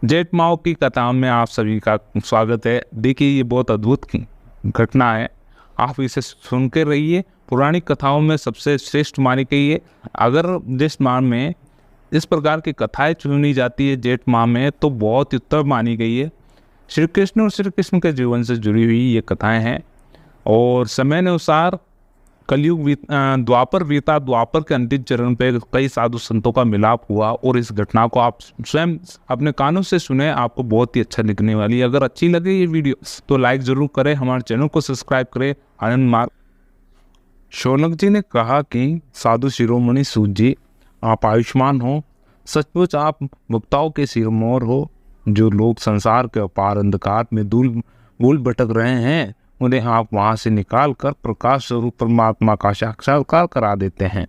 जेठ माओ की कथा में आप सभी का स्वागत है। देखिए, ये बहुत अद्भुत घटना है। आप इसे सुन के रहिए। पुरानी कथाओं में सबसे श्रेष्ठ मानी गई है। अगर जेठ माह में इस प्रकार की कथाएं चुनी जाती है जेठ माह में, तो बहुत उत्तम मानी गई है। श्री कृष्ण और श्री कृष्ण के जीवन से जुड़ी हुई ये कथाएं हैं और समय अनुसार कलयुग द्वापर बीता। द्वापर के अंतिम चरण पे कई साधु संतों का मिलाप हुआ और इस घटना को आप स्वयं अपने कानों से सुने, आपको बहुत ही अच्छा लिखने वाली है। अगर अच्छी लगे ये वीडियो तो लाइक जरूर करें, हमारे चैनल को सब्सक्राइब करें। आनंद मार्ग। शौनक जी ने कहा कि साधु शिरोमणि सूत जी, आप आयुष्मान हो। सचमुच आप भक्ताओं के सिरमौर हो। जो लोग संसार के अपार अंधकार में भूल भटक रहे हैं, उन्हें आप वहाँ से निकाल कर प्रकाश स्वरूप परमात्मा का साक्षात्कार करा देते हैं।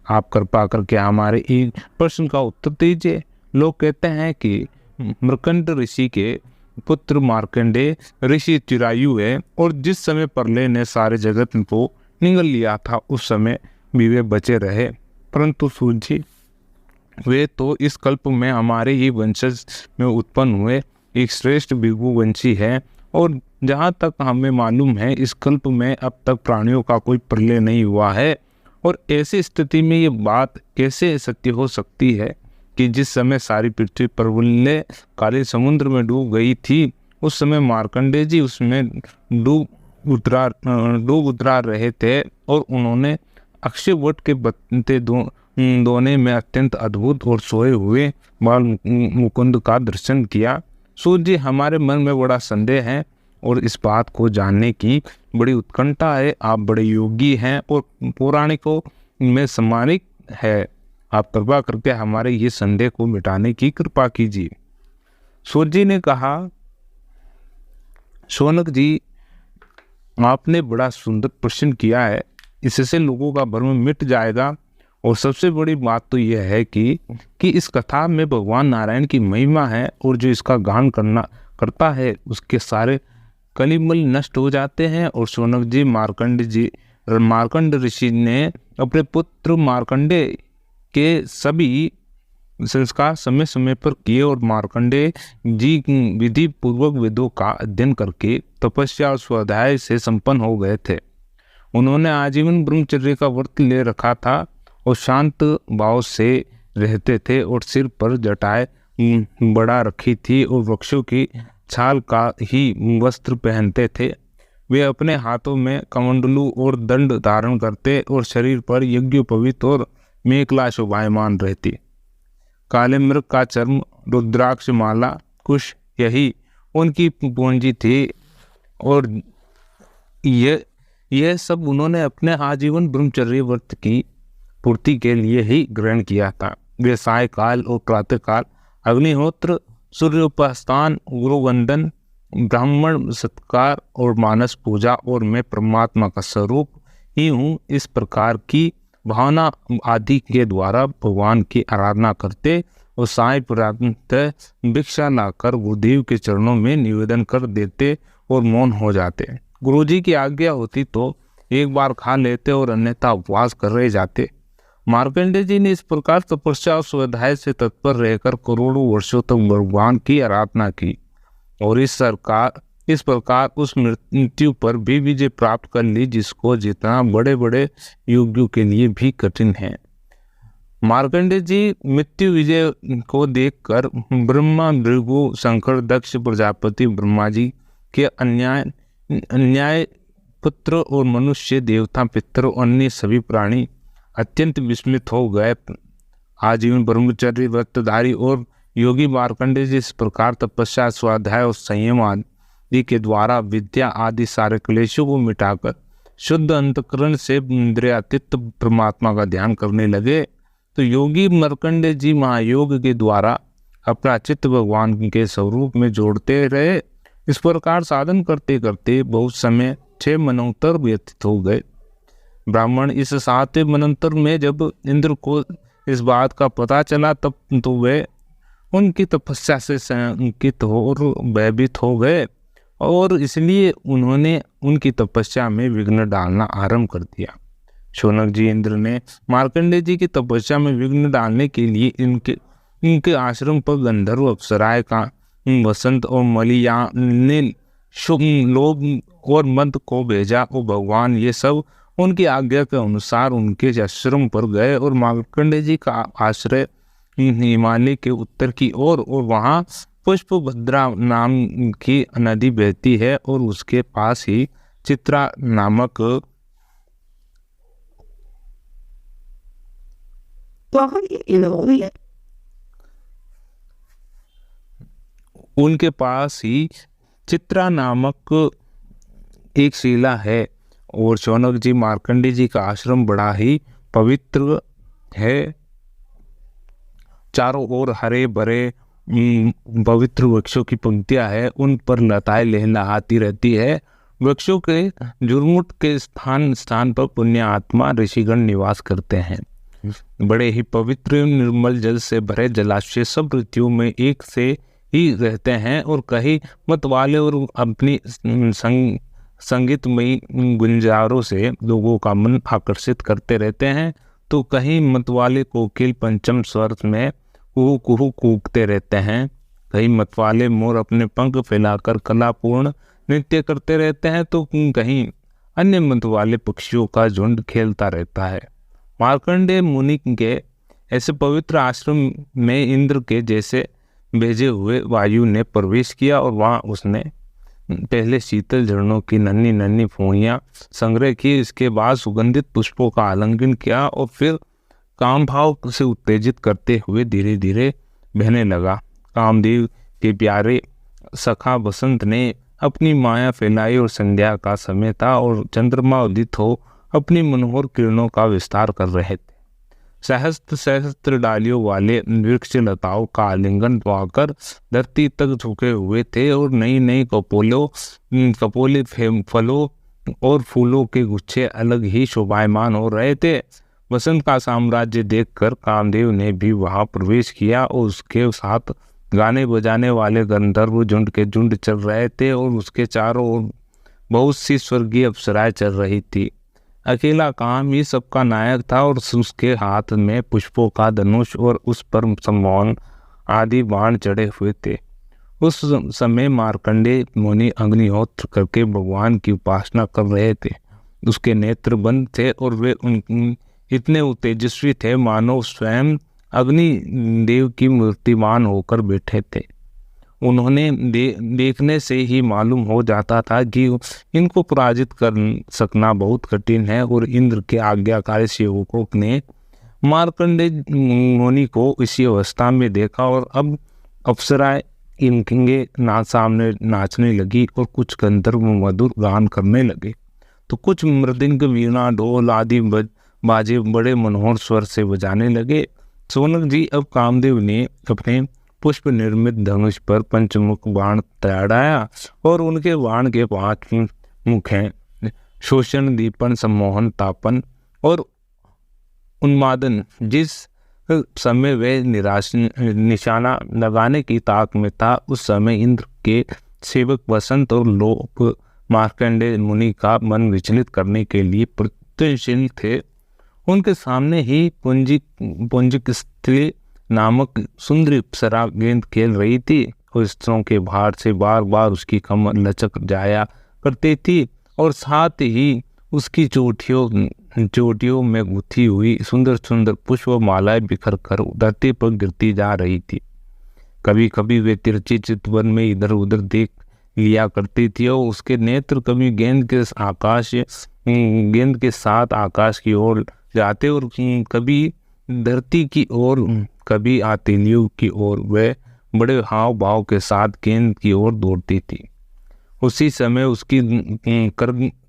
आप कृपा करके हमारे एक प्रश्न का उत्तर दीजिए। लोग कहते हैं कि मृकंड ऋषि के पुत्र मार्कंडे ऋषि चिरायु है और जिस समय प्रलय ने सारे जगत को निगल लिया था उस समय भी वे बचे रहे। परंतु सूत जी, वे तो इस कल्प में हमारे ही वंशज में उत्पन्न हुए एक श्रेष्ठ भृगुवंशी है और जहाँ तक हमें मालूम है इस कल्प में अब तक प्राणियों का कोई प्रलय नहीं हुआ है। और ऐसी स्थिति में ये बात कैसे सत्य हो सकती है कि जिस समय सारी पृथ्वी प्रबल काले समुद्र में डूब गई थी, उस समय मार्कंडेय जी उसमें डूब उतरा रहे थे और उन्होंने अक्षय वट के बत्ते दोने में अत्यंत अद्भुत और सोए हुए बाल मुकुंद का दर्शन किया। सूत जी, हमारे मन में बड़ा संदेह है और इस बात को जानने की बड़ी उत्कंठा है। आप बड़े योगी हैं और पौराणिकों में सम्मानित है। आप कृपा करके हमारे ये संदेह को मिटाने की कृपा कीजिए। सूत जी ने कहा, शौनक जी, आपने बड़ा सुंदर प्रश्न किया है। इससे लोगों का भ्रम मिट जाएगा। और सबसे बड़ी बात तो यह है कि इस कथा में भगवान नारायण की महिमा है और जो इसका गान करता है उसके सारे कलिमल नष्ट हो जाते हैं। और शौनक जी, मार्कंड ऋषि ने अपने पुत्र मार्कंडे के सभी संस्कार समय समय पर किए और मार्कंडे जी विधि पूर्वक वेदों का अध्ययन करके तपस्या और स्वाध्याय से संपन्न हो गए थे। उन्होंने आजीवन ब्रह्मचर्य का व्रत ले रखा था और शांत भाव से रहते थे और सिर पर जटाएं बढ़ा रखी थी और वृक्षों की छाल का ही वस्त्र पहनते थे। वे अपने हाथों में कमंडलू और दंड धारण करते और शरीर पर यज्ञोपवीत और मेखला शोभायमान रहती। काले मृग का चर्म, रुद्राक्ष माला, कुश, यही उनकी पूंजी थी और यह सब उन्होंने अपने आजीवन ब्रह्मचर्य व्रत की पूर्ति के लिए ही ग्रहण किया था। वे सायकाल और प्रातःकाल अग्निहोत्र, सूर्योपासना, गुरुवंदन, ब्राह्मण सत्कार और मानस पूजा और मैं परमात्मा का स्वरूप ही हूँ, इस प्रकार की भावना आदि के द्वारा भगवान की आराधना करते और साय प्रातः भिक्षा लाकर गुरुदेव के चरणों में निवेदन कर देते और मौन हो जाते। गुरुजी की आज्ञा होती तो एक बार खा लेते और अन्यथा उपवास कर रह जाते। मार्कंडेय जी ने इस प्रकार तपस्या और स्वाध्याय से तत्पर रहकर करोड़ों वर्षों तक भगवान की आराधना की और इस प्रकार उस मृत्यु पर भी विजय प्राप्त कर ली जिसको जितना बड़े बड़े योगियों के लिए भी कठिन है। मार्कंडेय जी मृत्यु विजय को देखकर ब्रह्मा, भृगु, शंकर, दक्ष, प्रजापति, ब्रह्मा जी के अन्याय पुत्र और मनुष्य, देवता, पितर और अन्य सभी प्राणी अत्यंत विस्मित हो गए। आजीवन ब्रह्मचर्य व्रतधारी और योगी मार्कंडेय जी इस प्रकार तपस्या, स्वाध्याय और संयम आदि के द्वारा विद्या आदि सारे क्लेशों को मिटाकर शुद्ध अंतकरण से इंद्रियातीत परमात्मा का ध्यान करने लगे। तो योगी मार्कंडेय जी महायोग के द्वारा अपना चित्त भगवान के स्वरूप में जोड़ते रहे। इस प्रकार साधन करते करते बहुत समय 6 मनवंतर व्यतीत हो गए। ब्राह्मण इस 7वें मनवंतर में जब इंद्र को इस बात का पता चला तब तो वे उनकी तपस्या से शंकित और भयभीत हो गए और इसलिए उन्होंने उनकी तपस्या में विघ्न डालना आरंभ कर दिया। शौनक जी, इंद्र ने मार्कंडेय जी की तपस्या में विघ्न डालने के लिए उनके आश्रम पर गंधर्व अप्सराएं का वसंत और मलिया ने शुभ लोभ और मद को भेजा। और भगवान ये सब उनकी आज्ञा के अनुसार उनके आश्रम पर गए और मार्कंडेय जी का आश्रय हिमालय के उत्तर की ओर और वहाँ पुष्पभद्रा नाम की नदी बहती है और उसके पास ही चित्रा नामक उनके पास ही चित्रा नामक एक शिला है। और शौनक जी, मार्कंडेय जी का आश्रम बड़ा ही पवित्र है। चारों ओर हरे भरे पवित्र वृक्षों की पंक्तियां है, उन पर लताएं लहलहाती रहती है। वृक्षों के झुरमुट के स्थान स्थान पर पुण्य आत्मा ऋषिगण निवास करते हैं। बड़े ही पवित्र निर्मल जल से भरे जलाशय सब ऋतुओं में एक से ही रहते हैं और कहीं मत वाले और अपनी संगीतमयी गुंजारों से लोगों का मन आकर्षित करते रहते हैं, तो कहीं मत वाले कोकिल पंचम स्वर में कुहू कुहू कूकते रहते हैं। कहीं मत वाले मोर अपने पंख फैलाकर कलापूर्ण नृत्य करते रहते हैं, तो कहीं अन्य मत वाले पक्षियों का झुंड खेलता रहता है। मार्कंडेय मुनि के ऐसे पवित्र आश्रम में इंद्र के जैसे भेजे हुए वायु ने प्रवेश किया और वहाँ उसने पहले शीतल झरनों की नन्ही नन्ही फूंहियाँ संग्रह की। इसके बाद सुगंधित पुष्पों का आलिंगन किया और फिर काम भाव से उत्तेजित करते हुए धीरे धीरे बहने लगा। कामदेव के प्यारे सखा बसंत ने अपनी माया फैलाई और संध्या का समय था और चंद्रमा उदित हो अपनी मनोहर किरणों का विस्तार कर रहे थे। सहस्त्र सहस्त्र डालियों वाले वृक्ष लताओं का आलिंगन पाकर धरती तक झुके हुए थे और नई नई कपोले फलों और फूलों के गुच्छे अलग ही शोभायमान हो रहे थे। बसंत का साम्राज्य देखकर कामदेव ने भी वहां प्रवेश किया और उसके साथ गाने बजाने वाले गंधर्व झुंड के झुंड चल रहे थे और उसके चारों ओर बहुत सी स्वर्गीय अप्सराएं चल रही थी। अकेला काम ही सबका नायक था और उसके हाथ में पुष्पों का धनुष और उस पर सम्मोहन आदि बाण चढ़े हुए थे। उस समय मार्कंडेय मुनि अग्निहोत्र करके भगवान की उपासना कर रहे थे। उसके नेत्र बंद थे और वे इतने तेजस्वी थे मानो स्वयं अग्नि देव की मूर्तिमान होकर बैठे थे। उन्होंने देखने से ही मालूम हो जाता था कि इनको पराजित कर सकना बहुत कठिन है। और इंद्र के आज्ञाकारी सेवकों ने मार्कंडेय मुनि को इसी अवस्था में देखा और अब अप्सराएं इनके सामने नाचने लगी और कुछ गंधर्व मधुर गान करने लगे, तो कुछ मृदंग वीणा ढोल आदि बाजे बड़े मनोहर स्वर से बजाने लगे। शौनक जी, अब कामदेव ने अपने पुष्प निर्मित धनुष पर पंचमुख बाण चढ़ाया और उनके बाण के 5 मुख हैं, शोषण, दीपन, सम्मोहन, तापन और उन्मादन। जिस समय वे निशाना लगाने की ताक में था, उस समय इंद्र के सेवक बसंत और लोभ मार्कंडेय मुनि का मन विचलित करने के लिए प्रत्ययशील थे। उनके सामने ही पुंजिक स्त्री नामक सुंदरी अप्सरा गेंद खेल रही थी और स्त्रों के भार से बार बार उसकी कमर लचक जाया करती थी और साथ ही उसकी चोटियों में गुथी हुई सुंदर सुंदर पुष्प मालाएं बिखर कर धरती पर गिरती जा रही थी। कभी कभी वे तिरछी चितवन में इधर उधर देख लिया करती थी और उसके नेत्र कभी गेंद के साथ आकाश की ओर जाते और कभी धरती की ओर, कभी आतिलियों की ओर। वह बड़े हाव भाव के साथ गेंद की ओर दौड़ती थी। उसी समय उसकी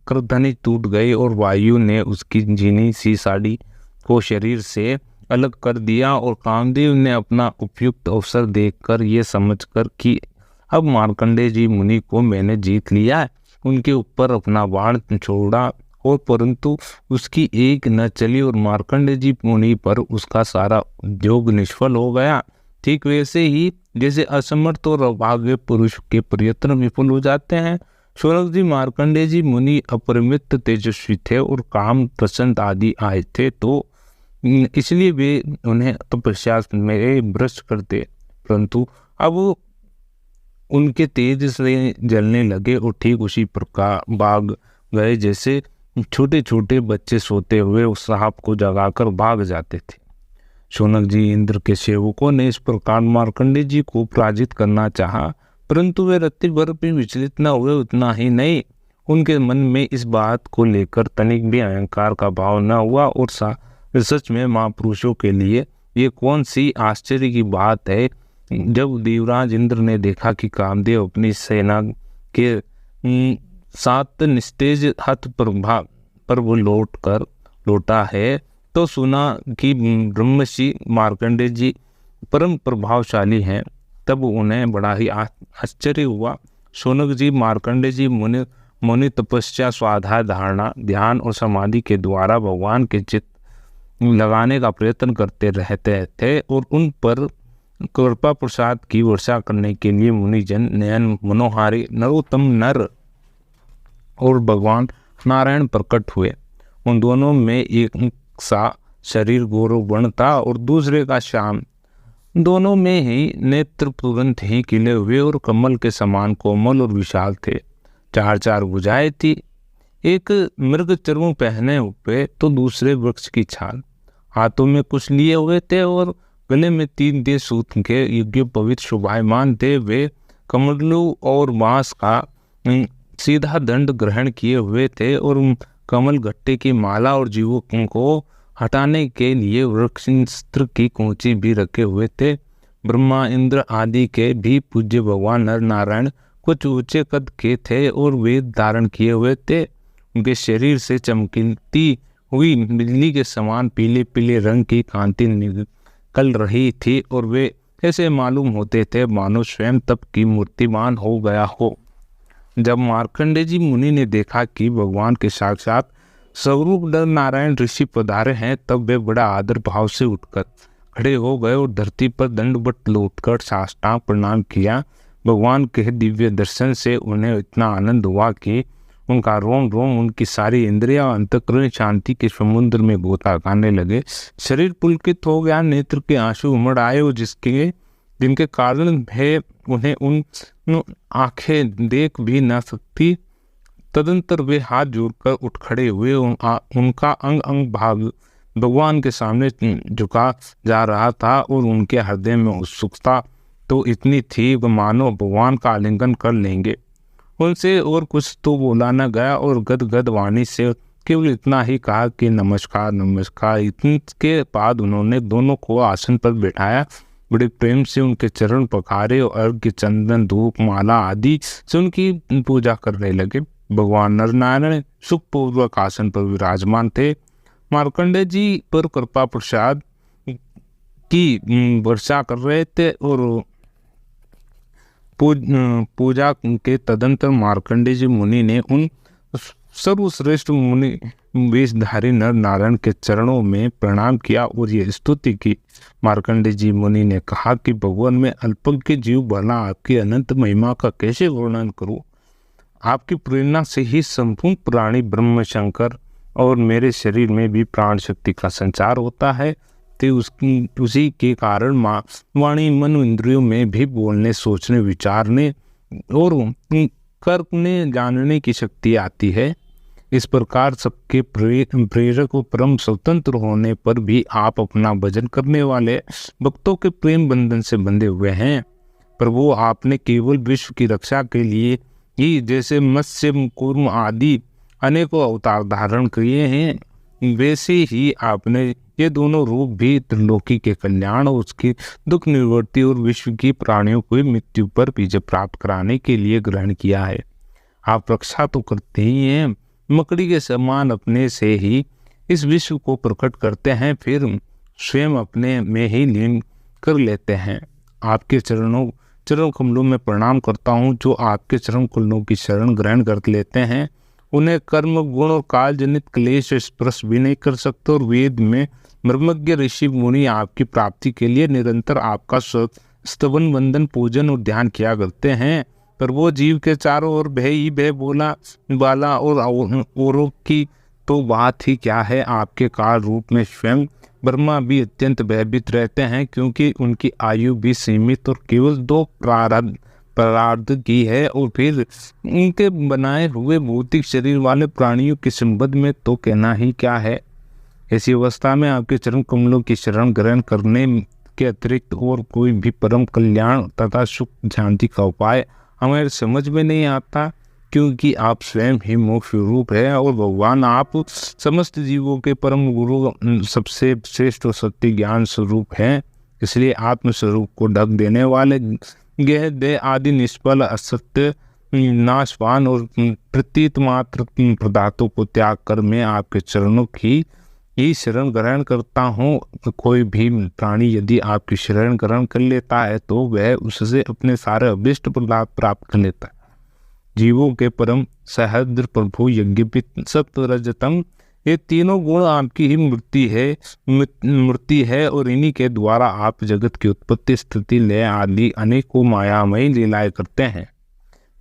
करधनी टूट गई और वायु ने उसकी झीनी सी साड़ी को शरीर से अलग कर दिया और कामदेव ने अपना उपयुक्त अवसर देखकर ये समझकर कि अब मार्कंडेय जी मुनि को मैंने जीत लिया, उनके ऊपर अपना बाण छोड़ा और परंतु उसकी एक न चली और मार्कंडेय जी मुनि पर उसका सारा उद्योग निष्फल हो गया। ठीक वैसे ही जैसे असमर्थ और अभागे पुरुष के प्रयत्न विफल हो जाते हैं, शौनक जी मार्कंडेय जी मुनि अपरिमित तेजस्वी थे और काम प्रसन्न आदि आए थे, तो इसलिए वे उन्हें तपस्या में भ्रष्ट करते, परंतु अब उनके तेज से जलने लगे और ठीक उसी प्रकार भाग गए जैसे छोटे छोटे बच्चे सोते हुए उस सांप को जगाकर भाग जाते थे। शौनक जी, इंद्र के सेवकों ने इस प्रकार मार्कंडेय जी को पराजित करना चाहा, परंतु वे रत्ती भर भी विचलित न हुए। उतना ही नहीं, उनके मन में इस बात को लेकर तनिक भी अहंकार का भाव न हुआ। और सच में महापुरुषों के लिए ये कौन सी आश्चर्य की बात है, जब देवराज इंद्र ने देखा कि कामदेव अपनी सेना के साथ निस्तेज हथ प्रभाव पर वो लौटा है, तो सुना कि ब्रह्मर्षि मार्कंडेय जी परम प्रभावशाली हैं। तब उन्हें बड़ा ही आश्चर्य हुआ। शौनक जी, मार्कंडेय जी मुनि तपस्या, स्वाध्याय, धारणा, ध्यान और समाधि के द्वारा भगवान के चित्त लगाने का प्रयत्न करते रहते थे और उन पर कृपा प्रसाद की वर्षा करने के लिए मुनिजन नयन मनोहारी नरोत्तम नर और भगवान नारायण प्रकट हुए। उन दोनों में एक सा शरीर गौरव वर्ण था और दूसरे का श्याम। दोनों में ही नेत्र तुरंत ही खिले हुए और कमल के समान कोमल और विशाल थे। चार चार भुजाएं थी, एक मृग चर्म पहने हुए तो दूसरे वृक्ष की छाल। हाथों में कुछ लिए हुए थे और गले में 3 देश सूत के योग्य पवित्र शोभायमान थे। वे कमलू और बांस का सीधा दंड ग्रहण किए हुए थे और कमल गट्टे की माला और जीवों को हटाने के लिए वृक्षस्त्र की कूंची भी रखे हुए थे। ब्रह्मा, इंद्र आदि के भी पूज्य भगवान नर नारायण कुछ ऊंचे कद के थे और वेद धारण किए हुए थे। उनके शरीर से चमकती हुई बिजली के समान पीले पीले रंग की कांति निकल रही थी और वे ऐसे मालूम होते थे मानो स्वयं तप की मूर्तिमान हो गया हो। जब मार्कंडेय जी मुनि ने देखा कि भगवान के साक्षात स्वरूप नर नारायण ऋषि पधारे हैं, तब वे बड़ा आदर भाव से उठकर खड़े हो गए और धरती पर दंडवत लौटकर साष्टांग प्रणाम किया। भगवान के दिव्य दर्शन से उन्हें इतना आनंद हुआ कि उनका रोम रोम, उनकी सारी इंद्रियां अंतःकरण शांति के समुद्र में गोता खाने लगे। शरीर पुलकित हो गया, नेत्र के आंसू उमड़ आए और जिनके कारण भय उन्हें उन आंखें देख भी न सकती। तदंतर वे हाथ जोड़कर उठ खड़े हुए। उनका अंग अंग भाग भगवान के सामने झुका जा रहा था और उनके हृदय में उत्सुकता तो इतनी थी कि मानो भगवान का आलिंगन कर लेंगे। उनसे और कुछ तो बोला न गया और गदगद वाणी से केवल इतना ही कहा कि नमस्कार नमस्कार। इतने बाद उन्होंने दोनों को आसन पर बैठाया, बड़े प्रेम से उनके चरण पखारे और अर्घ्य, चंदन, धूप, माला आदि से उनकी पूजा करने लगे। भगवान नर नारायण सुखपूर्वक आसन पर विराजमान थे। मार्कंडेय जी पर कृपा प्रसाद की वर्षा कर रहे थे और पूजा के तदंतर मार्कंडेय जी मुनि ने उन सर्वश्रेष्ठ मुनि वेशधारी नर नारायण के चरणों में प्रणाम किया और ये स्तुति की। मार्कंडेय जी मुनि ने कहा कि भगवान में अल्पज्ञ जीव भला आपकी अनंत महिमा का कैसे वर्णन करूं। आपकी प्रेरणा से ही संपूर्ण प्राणी ब्रह्म शंकर और मेरे शरीर में भी प्राण शक्ति का संचार होता है। तो उसी के कारण वाणी, मन, इंद्रियों में भी बोलने, सोचने, विचारने और करने, जानने की शक्ति आती है। इस प्रकार सबके प्रेरक और परम स्वतंत्र होने पर भी आप अपना भजन करने वाले भक्तों के प्रेम बंधन से बंधे हुए हैं। पर वो आपने केवल विश्व की रक्षा के लिए ही जैसे मत्स्य, कूर्म आदि अनेकों अवतार धारण किए हैं, वैसे ही आपने ये दोनों रूप भी त्रिलोकी के कल्याण और उसकी दुख निवृत्ति और विश्व की प्राणियों को मृत्यु पर विजय प्राप्त कराने के लिए ग्रहण किया है। आप रक्षा तो करते ही हैं, मकड़ी के समान अपने से ही इस विश्व को प्रकट करते हैं, फिर स्वयं अपने में ही लीन कर लेते हैं। आपके चरण कमलों में प्रणाम करता हूँ। जो आपके चरण कमलों की शरण ग्रहण कर लेते हैं, उन्हें कर्म, गुण और काल जनित क्लेश स्पर्श भी नहीं कर सकते। और वेद में ब्रह्मज्ञ ऋषि मुनि आपकी प्राप्ति के लिए निरंतर आपका स्तवन, वंदन, पूजन और ध्यान किया करते हैं। पर वो जीव के चारों ओर भय ही भय बोला वाला और औरों की तो बात ही क्या है। आपके काल रूप में स्वयं ब्रह्मा भी अत्यंत भयभीत रहते हैं, क्योंकि उनकी आयु भी सीमित और केवल 2 प्रारब्ध की है, और फिर उनके बनाए हुए भौतिक शरीर वाले प्राणियों के संबंध में तो कहना ही क्या है। ऐसी अवस्था में आपके चरण कमलों की शरण ग्रहण करने के अतिरिक्त और कोई भी परम कल्याण तथा सुख शांति का उपाय हमारे समझ में नहीं आता, क्योंकि आप स्वयं ही मोक्ष रूप है और भगवान आप समस्त जीवों के परम गुरु, सबसे श्रेष्ठ और सत्य ज्ञान स्वरूप हैं। इसलिए आत्म स्वरूप को ढक देने वाले गेह देह आदि निष्फल, असत्य, नाशवान और प्रतीत मात्र पदार्थों को त्याग कर मैं आपके चरणों की ही शरण ग्रहण करता हूँ। कोई भी प्राणी यदि आपकी शरण ग्रहण कर लेता है तो वह उससे अपने सारे अभिष्ट पदार्थ प्राप्त कर लेता है। जीवों के परम सहस्र प्रभु यज्ञपित सत्व रजतम, ये तीनों गुण आपकी ही मूर्ति है और इन्हीं के द्वारा आप जगत की उत्पत्ति, स्थिति, लय आदि अनेकों मायामयी लीलाएं करते हैं।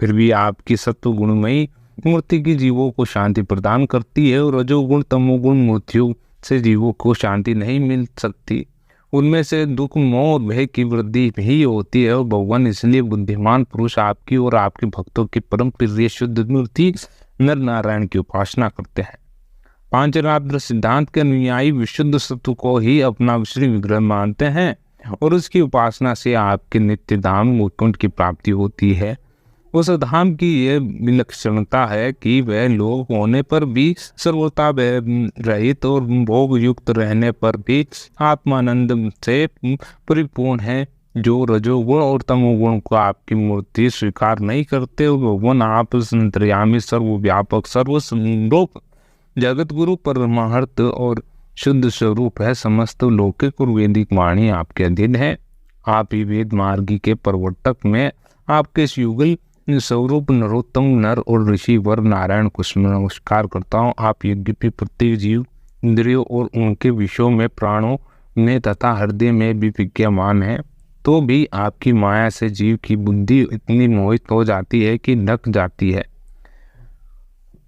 फिर भी आपकी सत्व गुणमयी मूर्ति की जीवों को शांति प्रदान करती है, और रजोगुण तमोगुण मूर्तियों से जीवों को शांति नहीं मिल सकती। उनमें से दुख, मोह और भय की वृद्धि भी होती है, और भगवान इसलिए बुद्धिमान पुरुष आपकी और आपके भक्तों की परम प्रिय शुद्ध मूर्ति नर नारायण की उपासना करते हैं। पांचरात्र सिद्धांत के अनुयायी विशुद्ध सत्व को ही अपना श्री विग्रह मानते हैं, और उसकी उपासना से आपके नित्य धाम वैकुंठ की प्राप्ति होती है। उस धाम की यह विलक्षणता है कि वह लोग होने पर भी सर्वथा रहित और भोग युक्त रहने पर भी आत्मानंद से परिपूर्ण है। जो रजोगुण और तमोगुण को आपकी मूर्ति स्वीकार नहीं करते, भगवान आप अंतर्यामी, सर्वव्यापक, सर्वसंरूप, जगत गुरु, परमार्थ और शुद्ध स्वरूप है। समस्त लौकिक और वैदिक वाणी आपके अधीन है। आप ही वेद मार्गी के प्रवर्तक में आपके इस युगल स्वरूप नरोत्तम नर और ऋषि वर नारायण को नमस्कार करता हूँ। आप यज्ञ प्रत्येक जीव, इंद्रियों और उनके विषयों में, प्राणों में तथा हृदय में भी विद्यमान है, तो भी आपकी माया से जीव की बुद्धि इतनी मोहित हो जाती है कि ढक जाती है।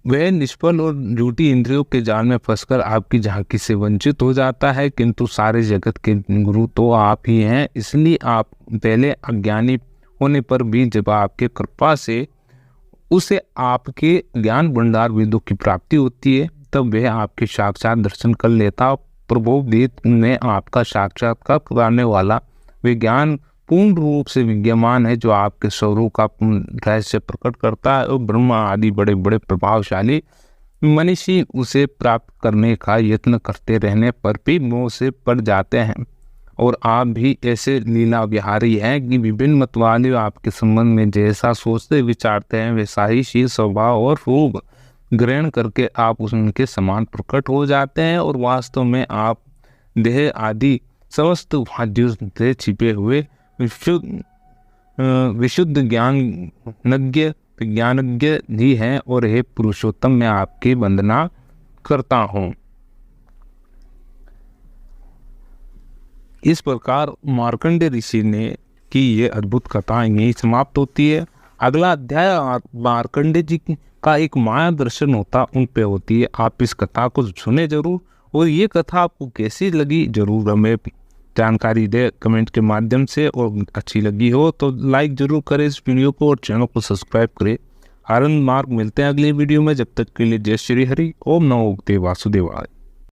वह निष्फल और झूठी इंद्रियों के जाल में फंसकर आपकी झांकी से वंचित हो जाता है, किंतु सारे जगत के गुरु तो आप ही हैं। इसलिए आप पहले अज्ञानी होने पर भी जब आपके कृपा से उसे आपके ज्ञान भंडार वेदों की प्राप्ति होती है, तब वह आपके साक्षात दर्शन कर लेता। प्रभु वेद में आपका साक्षात्कार कराने वाला विज्ञान पूर्ण रूप से विद्यमान है, जो आपके स्वरूप का रहस्य प्रकट करता है, और ब्रह्मा आदि बड़े बड़े प्रभावशाली मनीषी उसे प्राप्त करने का यत्न करते रहने पर भी मोह से पड़ जाते हैं। और आप भी ऐसे लीला विहारी हैं कि विभिन्न मत वाले आपके संबंध में जैसा सोचते विचारते हैं, वैसा ही शील स्वभाव और रूप ग्रहण करके आप उनके समान प्रकट हो जाते हैं, और वास्तव में आप देह आदि समस्त वाद्यों से छिपे हुए विशुद्ध ज्ञानज्ञ ही हैं। और हे पुरुषोत्तम, मैं आपकी वंदना करता हूँ। इस प्रकार मार्कंडेय ऋषि ने की ये अद्भुत कथा यहीं समाप्त होती है। अगला अध्याय मार्कंडेय जी का एक माया दर्शन होता उन पे होती है। आप इस कथा को सुने जरूर, और ये कथा आपको कैसी लगी जरूर हमें जानकारी दे कमेंट के माध्यम से, और अच्छी लगी हो तो लाइक जरूर करें इस वीडियो को और चैनल को सब्सक्राइब करें। आनंद मार्ग मिलते हैं अगली वीडियो में। जब तक के लिए जय श्री हरि। ओम नमो भगवते वासुदेवाय।